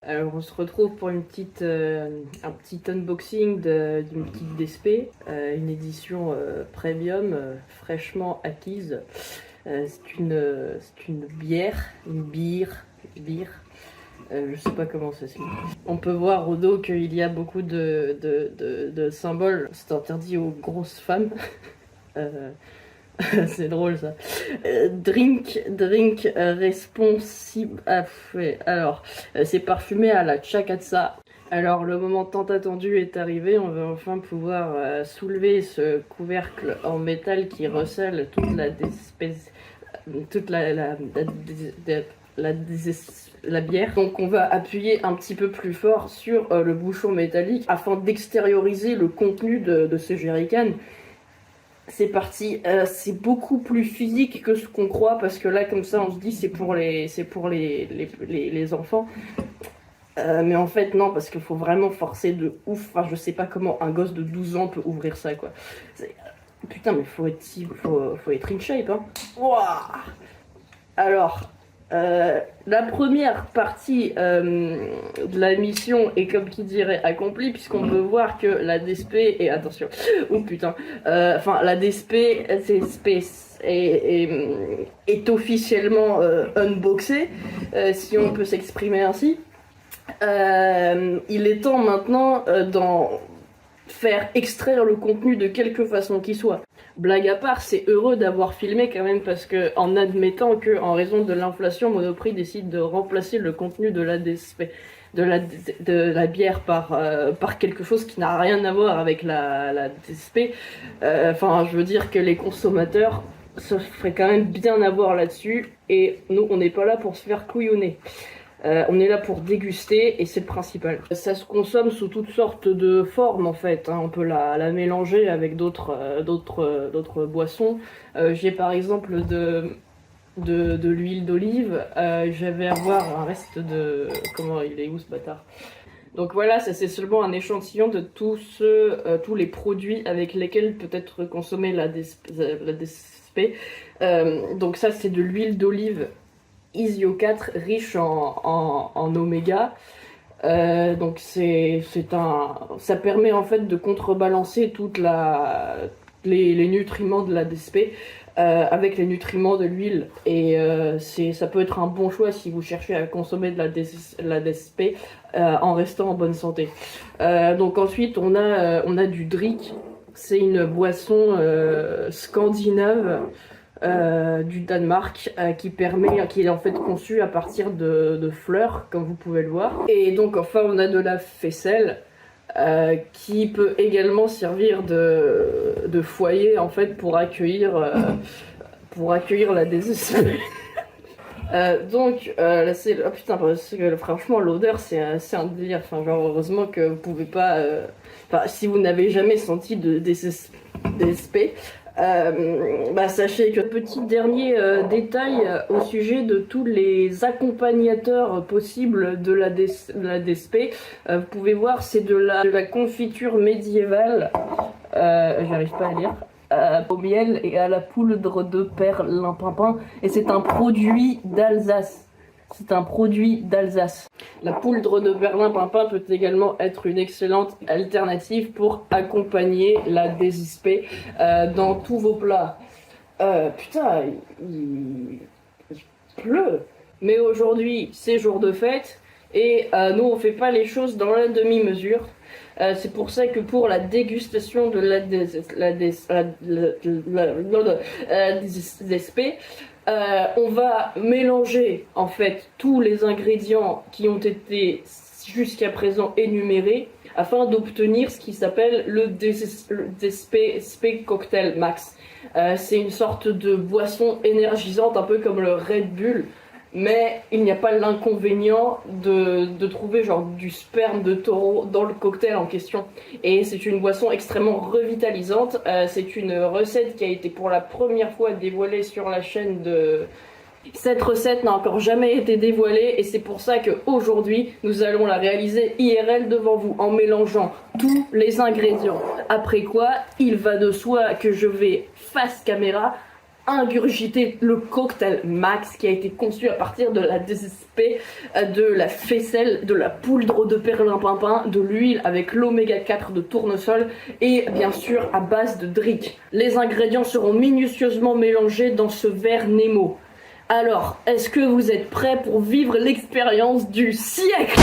Alors on se retrouve pour un petit unboxing d'une petite DSP, une édition premium fraîchement acquise. C'est une bière, je sais pas comment ça se dit. On peut voir au dos qu'il y a beaucoup de symboles, c'est interdit aux grosses femmes. C'est drôle ça. Drink responsible. Ah, ouais. Alors, c'est parfumé à la Chakatsa. Alors, le moment tant attendu est arrivé. On va enfin pouvoir soulever ce couvercle en métal qui recèle toute la bière. Donc, on va appuyer un petit peu plus fort sur le bouchon métallique afin d'extérioriser le contenu de ce jerrycan. C'est parti, c'est beaucoup plus physique que ce qu'on croit parce que là comme ça on se dit c'est pour les enfants, mais en fait non, parce qu'il faut vraiment forcer de ouf. Enfin je sais pas comment un gosse de 12 ans peut ouvrir ça quoi. Putain mais faut être in shape hein. Ouah. Alors la première partie de la mission est comme qui dirait accomplie, puisqu'on peut voir que la DSP et attention, oh putain, enfin la DSP est officiellement unboxée, si on peut s'exprimer ainsi. Il est temps maintenant d'en faire extraire le contenu de quelque façon qu'il soit. Blague à part, c'est heureux d'avoir filmé quand même, parce que en admettant que, en raison de l'inflation, Monoprix décide de remplacer le contenu de la DSP, de la bière par quelque chose qui n'a rien à voir avec la DSP. Enfin, je veux dire que les consommateurs se feraient quand même bien avoir là-dessus, et nous, on n'est pas là pour se faire couillonner. On est là pour déguster et c'est le principal. Ça se consomme sous toutes sortes de formes en fait, hein. On peut la mélanger avec d'autres boissons. J'ai par exemple de l'huile d'olive. Je vais avoir un reste de... Comment il est où ce bâtard? Donc voilà, ça c'est seulement un échantillon de tous les produits avec lesquels peut être consommée la DSP. Donc ça c'est de l'huile d'olive Isio 4 riche en oméga. Donc ça permet en fait de contrebalancer les nutriments de la DSP avec les nutriments de l'huile, et ça peut être un bon choix si vous cherchez à consommer de la DSP en restant en bonne santé. Donc ensuite on a du Drick, c'est une boisson scandinave du Danemark, qui est en fait conçu à partir de fleurs, comme vous pouvez le voir. Et donc enfin on a de la faisselle qui peut également servir de foyer en fait pour accueillir la désespérée. Donc là c'est... Oh putain, parce que franchement l'odeur c'est un délire. Enfin genre heureusement que vous pouvez pas... Enfin si vous n'avez jamais senti de DSP, sachez que petit dernier détail au sujet de tous les accompagnateurs possibles de la DSP. Vous pouvez voir, c'est de la confiture médiévale, j'arrive pas à lire, au miel et à la poudre de perlimpinpin, et c'est un produit d'Alsace. La poudre de perlimpinpin peut également être une excellente alternative pour accompagner la DSP dans tous vos plats. Putain, il pleut. Mais aujourd'hui, c'est jour de fête, et nous on fait pas les choses dans la demi-mesure. C'est pour ça que pour la dégustation de la DSP, on va mélanger en fait tous les ingrédients qui ont été jusqu'à présent énumérés afin d'obtenir ce qui s'appelle le DSP Cocktail Max. C'est une sorte de boisson énergisante, un peu comme le Red Bull, mais il n'y a pas l'inconvénient de trouver genre du sperme de taureau dans le cocktail en question. Et c'est une boisson extrêmement revitalisante. C'est une recette qui a été pour la première fois dévoilée sur la chaîne de... Cette recette n'a encore jamais été dévoilée, et c'est pour ça qu'aujourd'hui nous allons la réaliser IRL devant vous en mélangeant tous les ingrédients. Après quoi, il va de soi que je vais face caméra ingurgiter le cocktail Max qui a été conçu à partir de la DSP, de la faisselle, de la poudre de perlimpinpin, de l'huile avec l'oméga 4 de tournesol et bien sûr à base de Dric. Les ingrédients seront minutieusement mélangés dans ce verre Nemo. Alors, est-ce que vous êtes prêts pour vivre l'expérience du siècle ?